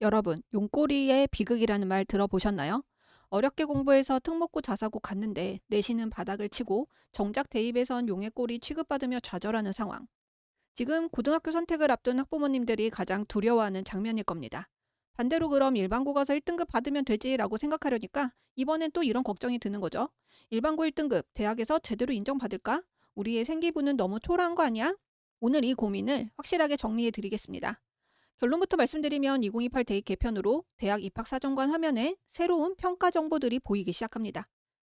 여러분, 용꼬리의 비극이라는 말 들어보셨나요? 어렵게 공부해서 특목고 자사고 갔는데 내신은 바닥을 치고 정작 대입에선 용의 꼬리 취급받으며 좌절하는 상황. 지금 고등학교 선택을 앞둔 학부모님들이 가장 두려워하는 장면일 겁니다. 반대로 그럼 일반고 가서 1등급 받으면 되지라고 생각하려니까 이번엔 또 이런 걱정이 드는 거죠. 일반고 1등급 대학에서 제대로 인정받을까? 우리의 생기부는 너무 초라한 거 아니야? 오늘 이 고민을 확실하게 정리해 드리겠습니다. 결론부터 말씀드리면 2028 대입 개편으로 대학 입학사정관 화면에 새로운 평가 정보들이 보이기 시작합니다.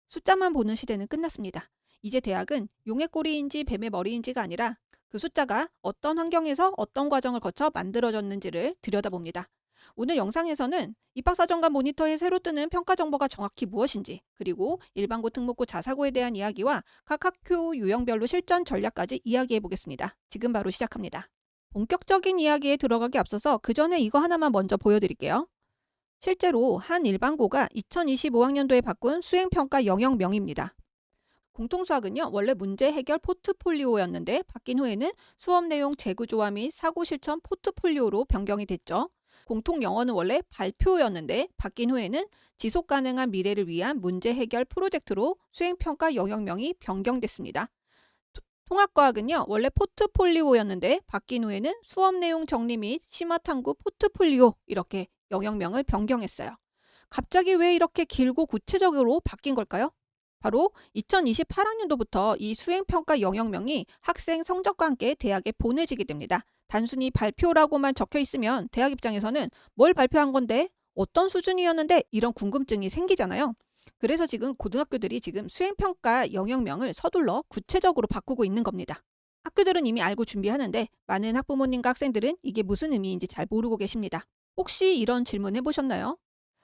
숫자만 보는 시대는 끝났습니다. 이제 대학은 용의 꼬리인지 뱀의 머리인지가 아니라 그 숫자가 어떤 환경에서 어떤 과정을 거쳐 만들어졌는지를 들여다봅니다. 오늘 영상에서는 입학사정관 모니터에 새로 뜨는 평가 정보가 정확히 무엇인지, 그리고 일반고 특목고 자사고에 대한 이야기와 각 학교 유형별로 실전 전략까지 이야기해 보겠습니다. 지금 바로 시작합니다. 본격적인 이야기에 들어가기 앞서서 그 전에 이거 하나만 먼저 보여드릴게요. 실제로 한 일반고가 2025학년도에 바꾼 수행평가 영역명입니다. 공통수학은요, 원래 문제 해결 포트폴리오였는데 바뀐 후에는 수업 내용 재구조화 및 사고 실천 포트폴리오로 변경이 됐죠. 공통 영어는 원래 발표였는데 바뀐 후에는 지속 가능한 미래를 위한 문제 해결 프로젝트로 수행평가 영역명이 변경됐습니다. 통합과학은요, 원래 포트폴리오였는데 바뀐 후에는 수업 내용 정리 및 심화 탐구 포트폴리오 이렇게 영역명을 변경했어요. 갑자기 왜 이렇게 길고 구체적으로 바뀐 걸까요? 바로 2028학년도부터 이 수행평가 영역명이 학생 성적과 함께 대학에 보내지게 됩니다. 단순히 발표라고만 적혀 있으면 대학 입장에서는 뭘 발표한 건데, 어떤 수준이었는데 이런 궁금증이 생기잖아요. 그래서 지금 고등학교들이 지금 수행평가 영역명을 서둘러 구체적으로 바꾸고 있는 겁니다. 학교들은 이미 알고 준비하는데 많은 학부모님과 학생들은 이게 무슨 의미인지 잘 모르고 계십니다. 혹시 이런 질문 해보셨나요?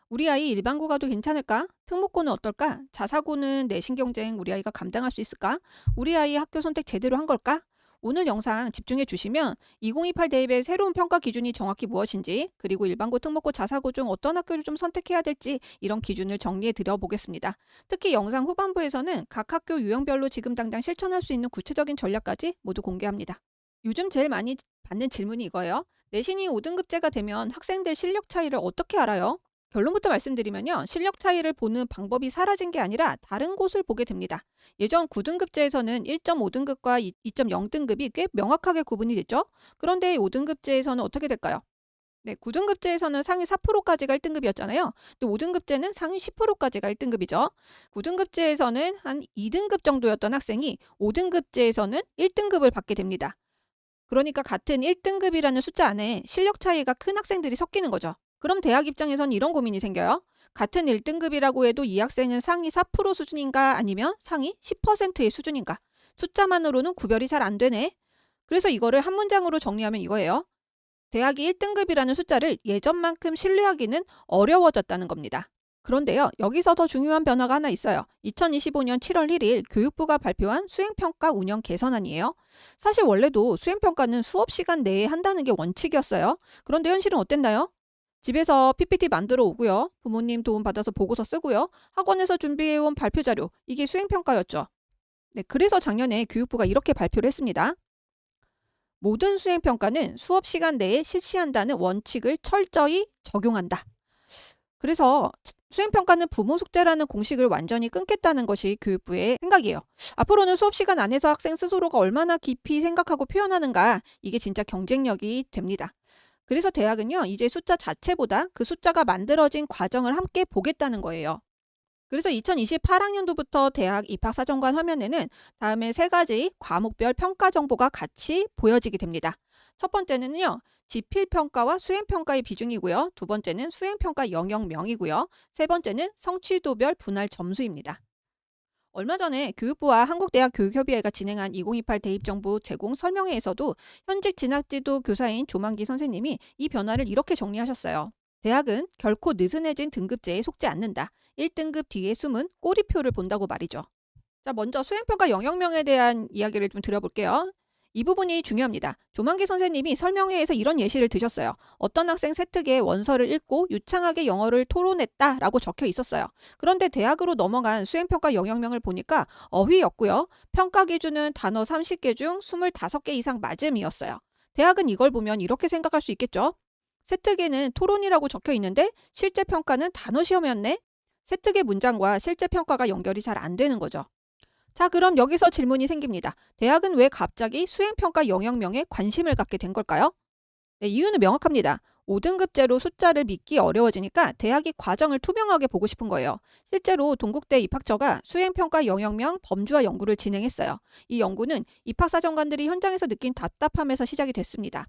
우리 아이 일반고 가도 괜찮을까? 특목고는 어떨까? 자사고는 내신 경쟁 우리 아이가 감당할 수 있을까? 우리 아이 학교 선택 제대로 한 걸까? 오늘 영상 집중해 주시면 2028 대입의 새로운 평가 기준이 정확히 무엇인지, 그리고 일반고, 특목고, 자사고 중 어떤 학교를 좀 선택해야 될지 이런 기준을 정리해 드려 보겠습니다. 특히 영상 후반부에서는 각 학교 유형별로 지금 당장 실천할 수 있는 구체적인 전략까지 모두 공개합니다. 요즘 제일 많이 받는 질문이 이거예요. 내신이 5등급제가 되면 학생들 실력 차이를 어떻게 알아요? 결론부터 말씀드리면요. 실력 차이를 보는 방법이 사라진 게 아니라 다른 곳을 보게 됩니다. 예전 9등급제에서는 1.5등급과 2.0등급이 꽤 명확하게 구분이 됐죠. 그런데 5등급제에서는 어떻게 될까요? 네, 9등급제에서는 상위 4%까지가 1등급이었잖아요. 근데 5등급제는 상위 10%까지가 1등급이죠. 9등급제에서는 한 2등급 정도였던 학생이 5등급제에서는 1등급을 받게 됩니다. 그러니까 같은 1등급이라는 숫자 안에 실력 차이가 큰 학생들이 섞이는 거죠. 그럼 대학 입장에선 이런 고민이 생겨요. 같은 1등급이라고 해도 이 학생은 상위 4% 수준인가 아니면 상위 10%의 수준인가? 숫자만으로는 구별이 잘 안 되네. 그래서 이거를 한 문장으로 정리하면 이거예요. 대학이 1등급이라는 숫자를 예전만큼 신뢰하기는 어려워졌다는 겁니다. 그런데요, 여기서 더 중요한 변화가 하나 있어요. 2025년 7월 1일 교육부가 발표한 수행평가 운영 개선안이에요. 사실 원래도 수행평가는 수업 시간 내에 한다는 게 원칙이었어요. 그런데 현실은 어땠나요? 집에서 PPT 만들어 오고요. 부모님 도움 받아서 보고서 쓰고요. 학원에서 준비해온 발표 자료, 이게 수행평가였죠. 네, 그래서 작년에 교육부가 이렇게 발표를 했습니다. 모든 수행평가는 수업 시간 내에 실시한다는 원칙을 철저히 적용한다. 그래서 수행평가는 부모 숙제라는 공식을 완전히 끊겠다는 것이 교육부의 생각이에요. 앞으로는 수업 시간 안에서 학생 스스로가 얼마나 깊이 생각하고 표현하는가, 이게 진짜 경쟁력이 됩니다. 그래서 대학은요, 이제 숫자 자체보다 그 숫자가 만들어진 과정을 함께 보겠다는 거예요. 그래서 2028학년도부터 대학 입학사정관 화면에는 다음에 세 가지 과목별 평가 정보가 같이 보여지게 됩니다. 첫 번째는요, 지필평가와 수행평가의 비중이고요. 두 번째는 수행평가 영역명이고요. 세 번째는 성취도별 분할 점수입니다. 얼마 전에 교육부와 한국대학교육협의회가 진행한 2028 대입정보 제공 설명회에서도 현직 진학지도 교사인 조만기 선생님이 이 변화를 이렇게 정리하셨어요. 대학은 결코 느슨해진 등급제에 속지 않는다. 1등급 뒤에 숨은 꼬리표를 본다고 말이죠. 자, 먼저 수행평가 영역명에 대한 이야기를 좀 드려볼게요. 이 부분이 중요합니다. 조만기 선생님이 설명회에서 이런 예시를 드셨어요. 어떤 학생 세특에 원서를 읽고 유창하게 영어를 토론했다라고 적혀 있었어요. 그런데 대학으로 넘어간 수행평가 영역명을 보니까 어휘였고요. 평가 기준은 단어 30개 중 25개 이상 맞음이었어요. 대학은 이걸 보면 이렇게 생각할 수 있겠죠. 세특에는 토론이라고 적혀 있는데 실제 평가는 단어 시험이었네? 세특의 문장과 실제 평가가 연결이 잘 안 되는 거죠. 자, 그럼 여기서 질문이 생깁니다. 대학은 왜 갑자기 수행평가 영역명에 관심을 갖게 된 걸까요? 네, 이유는 명확합니다. 5등급제로 숫자를 믿기 어려워지니까 대학이 과정을 투명하게 보고 싶은 거예요. 실제로 동국대 입학처가 수행평가 영역명 범주화 연구를 진행했어요. 이 연구는 입학사정관들이 현장에서 느낀 답답함에서 시작이 됐습니다.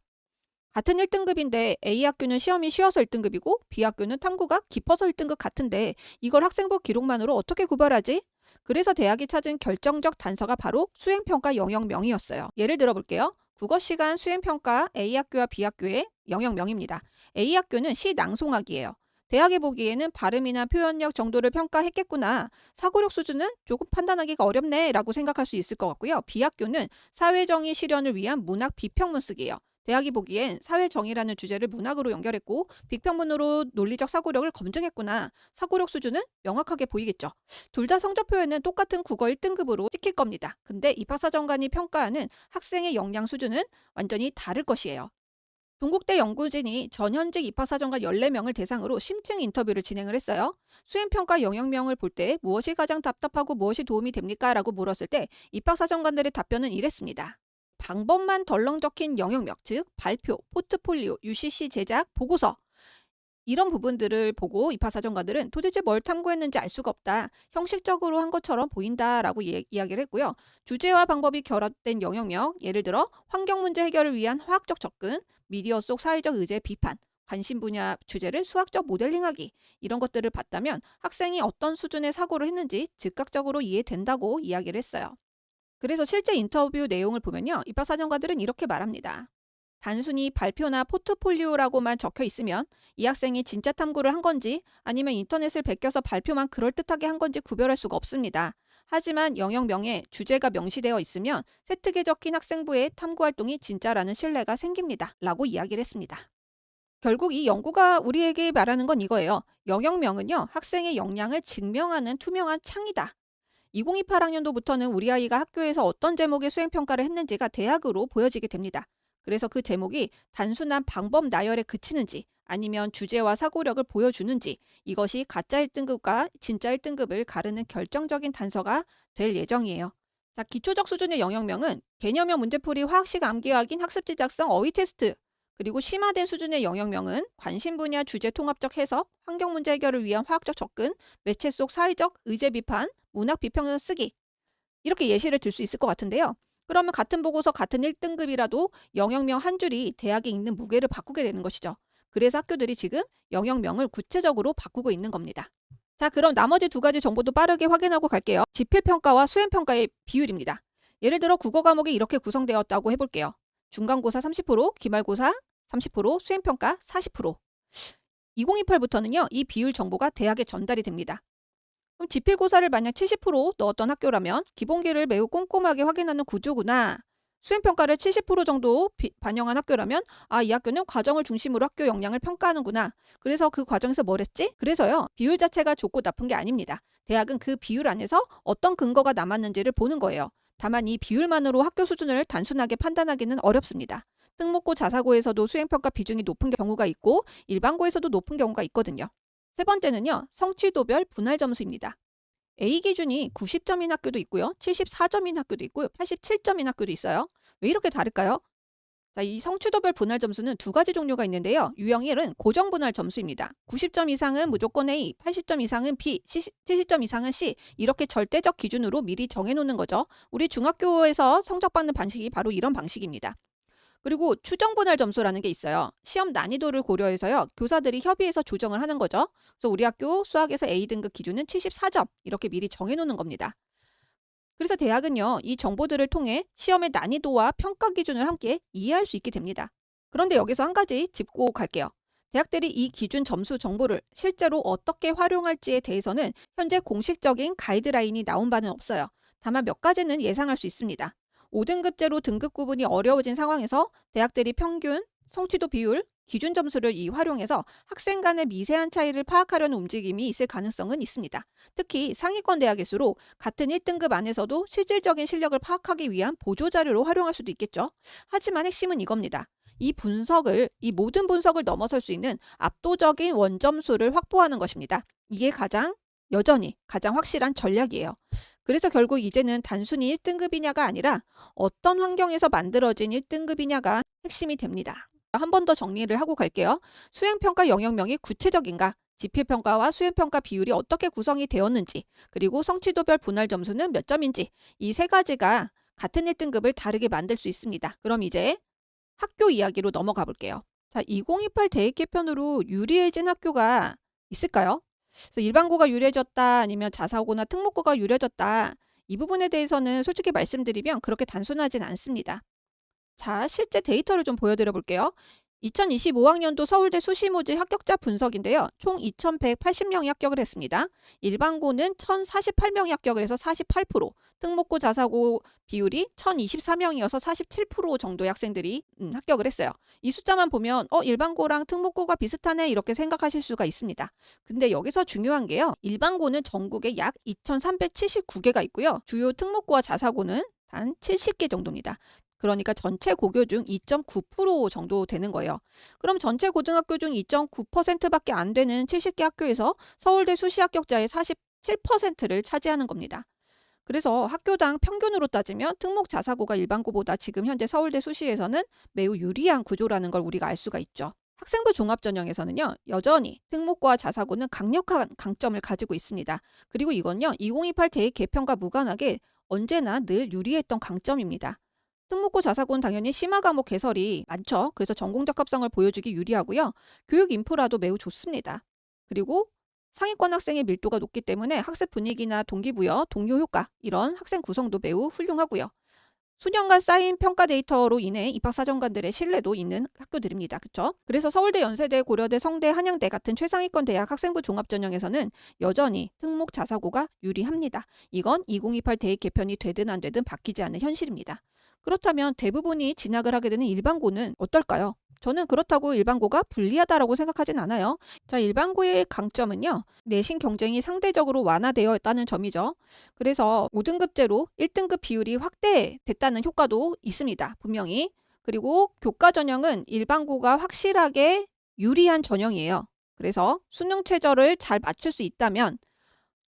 같은 1등급인데 A학교는 시험이 쉬워서 1등급이고 B학교는 탐구가 깊어서 1등급 같은데 이걸 학생부 기록만으로 어떻게 구별하지? 그래서 대학이 찾은 결정적 단서가 바로 수행평가 영역명이었어요. 예를 들어볼게요. 국어시간 수행평가 A학교와 B학교의 영역명입니다. A학교는 시 낭송하기예요. 대학이 보기에는 발음이나 표현력 정도를 평가했겠구나. 사고력 수준은 조금 판단하기가 어렵네 라고 생각할 수 있을 것 같고요. B학교는 사회정의 실현을 위한 문학 비평문 쓰기예요. 대학이 보기엔 사회정의라는 주제를 문학으로 연결했고 비평문으로 논리적 사고력을 검증했구나. 사고력 수준은 명확하게 보이겠죠. 둘 다 성적표에는 똑같은 국어 1등급으로 찍힐 겁니다. 근데 입학사정관이 평가하는 학생의 역량 수준은 완전히 다를 것이에요. 동국대 연구진이 전현직 입학사정관 14명을 대상으로 심층 인터뷰를 진행을 했어요. 수행평가 영역명을 볼 때 무엇이 가장 답답하고 무엇이 도움이 됩니까? 라고 물었을 때 입학사정관들의 답변은 이랬습니다. 방법만 덜렁 적힌 영역명, 즉 발표, 포트폴리오, UCC 제작, 보고서 이런 부분들을 보고 입학사정관들은 도대체 뭘 탐구했는지 알 수가 없다. 형식적으로 한 것처럼 보인다라고 이야기를 했고요. 주제와 방법이 결합된 영역명, 예를 들어 환경문제 해결을 위한 화학적 접근, 미디어 속 사회적 의제 비판, 관심 분야 주제를 수학적 모델링하기 이런 것들을 봤다면 학생이 어떤 수준의 사고를 했는지 즉각적으로 이해된다고 이야기를 했어요. 그래서 실제 인터뷰 내용을 보면요. 입학사정관들은 이렇게 말합니다. 단순히 발표나 포트폴리오라고만 적혀 있으면 이 학생이 진짜 탐구를 한 건지 아니면 인터넷을 베껴서 발표만 그럴듯하게 한 건지 구별할 수가 없습니다. 하지만 영역명에 주제가 명시되어 있으면 세특에 적힌 학생부의 탐구 활동이 진짜라는 신뢰가 생깁니다. 라고 이야기를 했습니다. 결국 이 연구가 우리에게 말하는 건 이거예요. 영역명은요. 학생의 역량을 증명하는 투명한 창이다. 2028학년도부터는 우리 아이가 학교에서 어떤 제목의 수행평가를 했는지가 대학으로 보여지게 됩니다. 그래서 그 제목이 단순한 방법 나열에 그치는지 아니면 주제와 사고력을 보여주는지 이것이 가짜 1등급과 진짜 1등급을 가르는 결정적인 단서가 될 예정이에요. 자, 기초적 수준의 영역명은 개념형 문제풀이, 화학식 암기 확인, 학습지 작성, 어휘 테스트 그리고 심화된 수준의 영역명은 관심 분야 주제 통합적 해석, 환경 문제 해결을 위한 화학적 접근, 매체 속 사회적 의제 비판, 문학 비평을 쓰기 이렇게 예시를 들 수 있을 것 같은데요. 그러면 같은 보고서 같은 1등급이라도 영역명 한 줄이 대학에 있는 무게를 바꾸게 되는 것이죠. 그래서 학교들이 지금 영역명을 구체적으로 바꾸고 있는 겁니다. 자, 그럼 나머지 두 가지 정보도 빠르게 확인하고 갈게요. 지필평가와 수행평가의 비율입니다. 예를 들어 국어 과목이 이렇게 구성되었다고 해볼게요. 중간고사 30%, 기말고사 30%, 수행평가 40%. 2028부터는요. 이 비율 정보가 대학에 전달이 됩니다. 그럼 지필고사를 만약 70% 넣었던 학교라면 기본기를 매우 꼼꼼하게 확인하는 구조구나. 수행평가를 70% 정도 반영한 학교라면 이 학교는 과정을 중심으로 학교 역량을 평가하는구나. 그래서 그 과정에서 뭘 했지? 그래서요. 비율 자체가 좋고 나쁜 게 아닙니다. 대학은 그 비율 안에서 어떤 근거가 남았는지를 보는 거예요. 다만 이 비율만으로 학교 수준을 단순하게 판단하기는 어렵습니다. 특목고 자사고에서도 수행평가 비중이 높은 경우가 있고 일반고에서도 높은 경우가 있거든요. 세 번째는요. 성취도별 분할 점수입니다. A 기준이 90점인 학교도 있고요. 74점인 학교도 있고요. 87점인 학교도 있어요. 왜 이렇게 다를까요? 자, 이 성취도별 분할 점수는 두 가지 종류가 있는데요. 유형 1은 고정 분할 점수입니다. 90점 이상은 무조건 A, 80점 이상은 B, 70점 이상은 C 이렇게 절대적 기준으로 미리 정해놓는 거죠. 우리 중학교에서 성적받는 방식이 바로 이런 방식입니다. 그리고 추정 분할 점수라는 게 있어요. 시험 난이도를 고려해서요. 교사들이 협의해서 조정을 하는 거죠. 그래서 우리 학교 수학에서 A등급 기준은 74점 이렇게 미리 정해놓는 겁니다. 그래서 대학은요. 이 정보들을 통해 시험의 난이도와 평가 기준을 함께 이해할 수 있게 됩니다. 그런데 여기서 한 가지 짚고 갈게요. 대학들이 이 기준 점수 정보를 실제로 어떻게 활용할지에 대해서는 현재 공식적인 가이드라인이 나온 바는 없어요. 다만 몇 가지는 예상할 수 있습니다. 5등급제로 등급 구분이 어려워진 상황에서 대학들이 평균, 성취도 비율, 기준 점수를 활용해서 학생 간의 미세한 차이를 파악하려는 움직임이 있을 가능성은 있습니다. 특히 상위권 대학일수록 같은 1등급 안에서도 실질적인 실력을 파악하기 위한 보조자료로 활용할 수도 있겠죠. 하지만 핵심은 이겁니다. 이 모든 분석을 넘어설 수 있는 압도적인 원점수를 확보하는 것입니다. 이게 여전히 가장 확실한 전략이에요. 그래서 결국 이제는 단순히 1등급이냐가 아니라 어떤 환경에서 만들어진 1등급이냐가 핵심이 됩니다. 한 번 더 정리를 하고 갈게요. 수행평가 영역명이 구체적인가? 지필평가와 수행평가 비율이 어떻게 구성이 되었는지, 그리고 성취도별 분할 점수는 몇 점인지, 이 세 가지가 같은 1등급을 다르게 만들 수 있습니다. 그럼 이제 학교 이야기로 넘어가 볼게요. 자, 2028 대입 개편으로 유리해진 학교가 있을까요? 그래서 일반고가 유리해졌다, 아니면 자사고나 특목고가 유리해졌다. 이 부분에 대해서는 솔직히 말씀드리면 그렇게 단순하진 않습니다. 자, 실제 데이터를 좀 보여드려 볼게요. 2025학년도 서울대 수시모집 합격자 분석인데요. 총 2,180명이 합격을 했습니다. 일반고는 1,048명이 합격을 해서 48%, 특목고 자사고 비율이 1,024명이어서 47% 정도의 학생들이 합격을 했어요. 이 숫자만 보면 일반고랑 특목고가 비슷하네 이렇게 생각하실 수가 있습니다. 근데 여기서 중요한 게요. 일반고는 전국에 약 2,379개가 있고요. 주요 특목고와 자사고는 단 70개 정도입니다. 그러니까 전체 고교 중 2.9% 정도 되는 거예요. 그럼 전체 고등학교 중 2.9%밖에 안 되는 70개 학교에서 서울대 수시 합격자의 47%를 차지하는 겁니다. 그래서 학교당 평균으로 따지면 특목 자사고가 일반고보다 지금 현재 서울대 수시에서는 매우 유리한 구조라는 걸 우리가 알 수가 있죠. 학생부 종합전형에서는요, 여전히 특목고와 자사고는 강력한 강점을 가지고 있습니다. 그리고 이건요, 2028 대입 개편과 무관하게 언제나 늘 유리했던 강점입니다. 특목고 자사고는 당연히 심화 과목 개설이 많죠. 그래서 전공적 합성을 보여주기 유리하고요. 교육 인프라도 매우 좋습니다. 그리고 상위권 학생의 밀도가 높기 때문에 학습 분위기나 동기부여, 동료 효과 이런 학생 구성도 매우 훌륭하고요. 수년간 쌓인 평가 데이터로 인해 입학사정관들의 신뢰도 있는 학교들입니다. 그렇죠? 그래서 서울대, 연세대, 고려대, 성대, 한양대 같은 최상위권 대학 학생부 종합전형에서는 여전히 특목 자사고가 유리합니다. 이건 2028 대입 개편이 되든 안 되든 바뀌지 않는 현실입니다. 그렇다면 대부분이 진학을 하게 되는 일반고는 어떨까요? 저는 그렇다고 일반고가 불리하다라고 생각하진 않아요. 자, 일반고의 강점은요, 내신 경쟁이 상대적으로 완화되어 있다는 점이죠. 그래서 5등급제로 1등급 비율이 확대됐다는 효과도 있습니다. 분명히. 그리고 교과 전형은 일반고가 확실하게 유리한 전형이에요. 그래서 수능 최저를 잘 맞출 수 있다면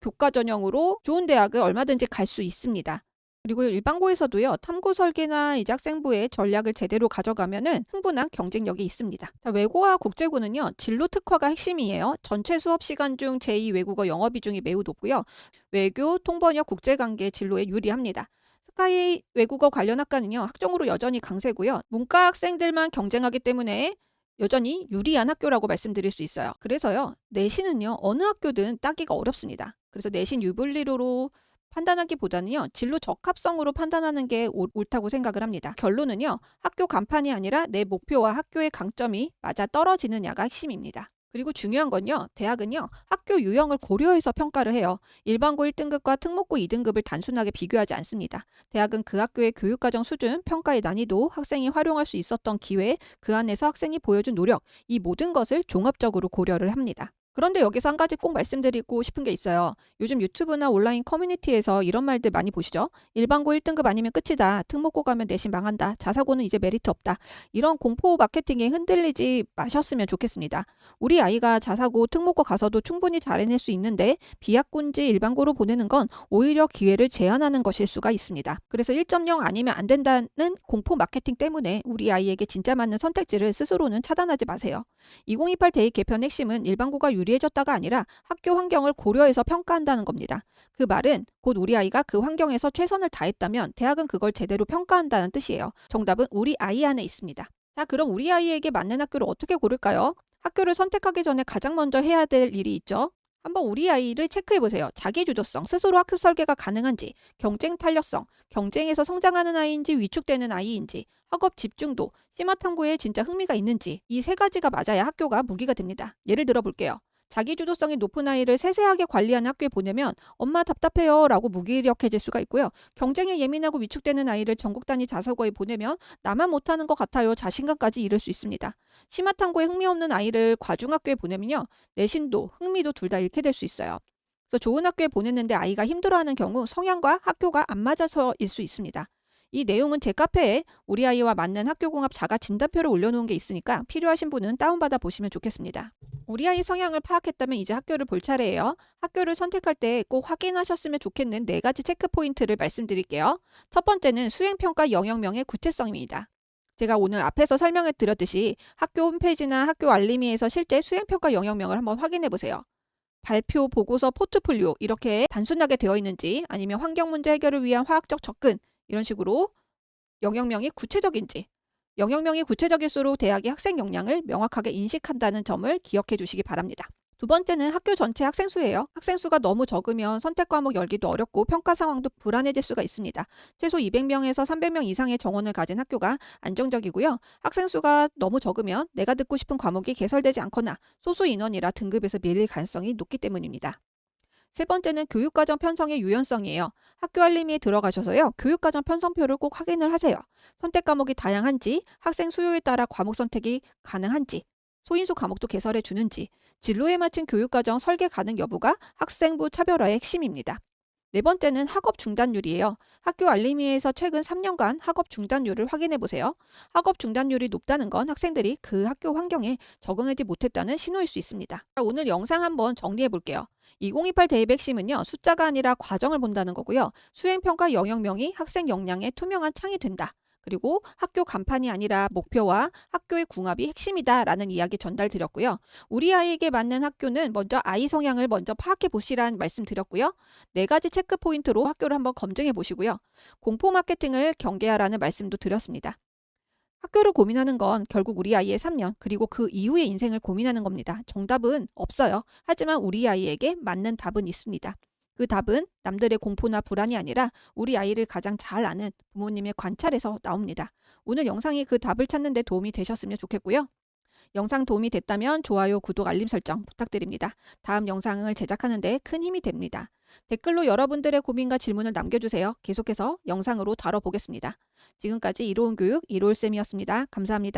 교과 전형으로 좋은 대학을 얼마든지 갈 수 있습니다. 그리고 일반고에서도요, 탐구 설계나 이제 학생부의 전략을 제대로 가져가면은 충분한 경쟁력이 있습니다. 자, 외고와 국제고는요, 진로 특화가 핵심이에요. 전체 수업 시간 중 제2 외국어 영어 비중이 매우 높고요. 외교, 통번역, 국제관계 진로에 유리합니다. 스카이 외국어 관련 학과는요, 학종으로 여전히 강세고요. 문과 학생들만 경쟁하기 때문에 여전히 유리한 학교라고 말씀드릴 수 있어요. 그래서요, 내신은요, 어느 학교든 따기가 어렵습니다. 그래서 내신 유불리로 판단하기보다는요, 진로 적합성으로 판단하는 게 옳다고 생각을 합니다. 결론은요, 학교 간판이 아니라 내 목표와 학교의 강점이 맞아 떨어지느냐가 핵심입니다. 그리고 중요한 건요, 대학은요, 학교 유형을 고려해서 평가를 해요. 일반고 1등급과 특목고 2등급을 단순하게 비교하지 않습니다. 대학은 그 학교의 교육과정 수준, 평가의 난이도, 학생이 활용할 수 있었던 기회, 그 안에서 학생이 보여준 노력, 이 모든 것을 종합적으로 고려를 합니다. 그런데 여기서 한 가지 꼭 말씀드리고 싶은 게 있어요. 요즘 유튜브나 온라인 커뮤니티에서 이런 말들 많이 보시죠? 일반고 1등급 아니면 끝이다. 특목고 가면 내신 망한다. 자사고는 이제 메리트 없다. 이런 공포 마케팅에 흔들리지 마셨으면 좋겠습니다. 우리 아이가 자사고, 특목고 가서도 충분히 잘 해낼 수 있는데 비학군지 일반고로 보내는 건 오히려 기회를 제한하는 것일 수가 있습니다. 그래서 1.0 아니면 안 된다는 공포 마케팅 때문에 우리 아이에게 진짜 맞는 선택지를 스스로는 차단하지 마세요. 2028 대입 개편 핵심은 일반고가 유리해졌다가 아니라 학교 환경을 고려해서 평가한다는 겁니다. 그 말은 곧 우리 아이가 그 환경에서 최선을 다했다면 대학은 그걸 제대로 평가한다는 뜻이에요. 정답은 우리 아이 안에 있습니다. 자, 그럼 우리 아이에게 맞는 학교를 어떻게 고를까요? 학교를 선택하기 전에 가장 먼저 해야 될 일이 있죠. 한번 우리 아이를 체크해보세요. 자기주도성, 스스로 학습 설계가 가능한지, 경쟁 탄력성, 경쟁에서 성장하는 아이인지 위축되는 아이인지, 학업 집중도, 심화 탐구에 진짜 흥미가 있는지, 이 세 가지가 맞아야 학교가 무기가 됩니다. 예를 들어 볼게요. 자기주도성이 높은 아이를 세세하게 관리하는 학교에 보내면 엄마 답답해요 라고 무기력해질 수가 있고요. 경쟁에 예민하고 위축되는 아이를 전국 단위 자사고에 보내면 나만 못하는 것 같아요 자신감까지 잃을 수 있습니다. 심화 탐구에 흥미 없는 아이를 과중학교에 보내면요. 내신도 흥미도 둘 다 잃게 될 수 있어요. 그래서 좋은 학교에 보냈는데 아이가 힘들어하는 경우 성향과 학교가 안 맞아서일 수 있습니다. 이 내용은 제 카페에 우리 아이와 맞는 학교공학 자가 진단표를 올려놓은 게 있으니까 필요하신 분은 다운받아 보시면 좋겠습니다. 우리 아이 성향을 파악했다면 이제 학교를 볼 차례예요. 학교를 선택할 때 꼭 확인하셨으면 좋겠는 4가지 체크 포인트를 말씀드릴게요. 첫 번째는 수행평가 영역명의 구체성입니다. 제가 오늘 앞에서 설명해 드렸듯이 학교 홈페이지나 학교 알림이에서 실제 수행평가 영역명을 한번 확인해 보세요. 발표, 보고서, 포트폴리오 이렇게 단순하게 되어 있는지, 아니면 환경 문제 해결을 위한 화학적 접근 이런 식으로 영역명이 구체적인지, 영역명이 구체적일수록 대학이 학생 역량을 명확하게 인식한다는 점을 기억해 주시기 바랍니다. 두 번째는 학교 전체 학생 수예요. 학생 수가 너무 적으면 선택 과목 열기도 어렵고 평가 상황도 불안해질 수가 있습니다. 최소 200명에서 300명 이상의 정원을 가진 학교가 안정적이고요. 학생 수가 너무 적으면 내가 듣고 싶은 과목이 개설되지 않거나 소수 인원이라 등급에서 밀릴 가능성이 높기 때문입니다. 세 번째는 교육과정 편성의 유연성이에요. 학교 알림이에 들어가셔서요. 교육과정 편성표를 꼭 확인을 하세요. 선택 과목이 다양한지, 학생 수요에 따라 과목 선택이 가능한지, 소인수 과목도 개설해 주는지, 진로에 맞춘 교육과정 설계 가능 여부가 학생부 차별화의 핵심입니다. 네 번째는 학업 중단율이에요. 학교 알림이에서 최근 3년간 학업 중단율을 확인해 보세요. 학업 중단율이 높다는 건 학생들이 그 학교 환경에 적응하지 못했다는 신호일 수 있습니다. 오늘 영상 한번 정리해 볼게요. 2028 대입 핵심은요, 숫자가 아니라 과정을 본다는 거고요. 수행평가 영역명이 학생 역량의 투명한 창이 된다. 그리고 학교 간판이 아니라 목표와 학교의 궁합이 핵심이다라는 이야기 전달드렸고요. 우리 아이에게 맞는 학교는 먼저 아이 성향을 먼저 파악해 보시라는 말씀 드렸고요. 4가지 체크 포인트로 학교를 한번 검증해 보시고요. 공포 마케팅을 경계하라는 말씀도 드렸습니다. 학교를 고민하는 건 결국 우리 아이의 3년 그리고 그 이후의 인생을 고민하는 겁니다. 정답은 없어요. 하지만 우리 아이에게 맞는 답은 있습니다. 그 답은 남들의 공포나 불안이 아니라 우리 아이를 가장 잘 아는 부모님의 관찰에서 나옵니다. 오늘 영상이 그 답을 찾는 데 도움이 되셨으면 좋겠고요. 영상 도움이 됐다면 좋아요, 구독, 알림 설정 부탁드립니다. 다음 영상을 제작하는 데 큰 힘이 됩니다. 댓글로 여러분들의 고민과 질문을 남겨주세요. 계속해서 영상으로 다뤄보겠습니다. 지금까지 이로운 교육 이로울쌤이었습니다. 감사합니다.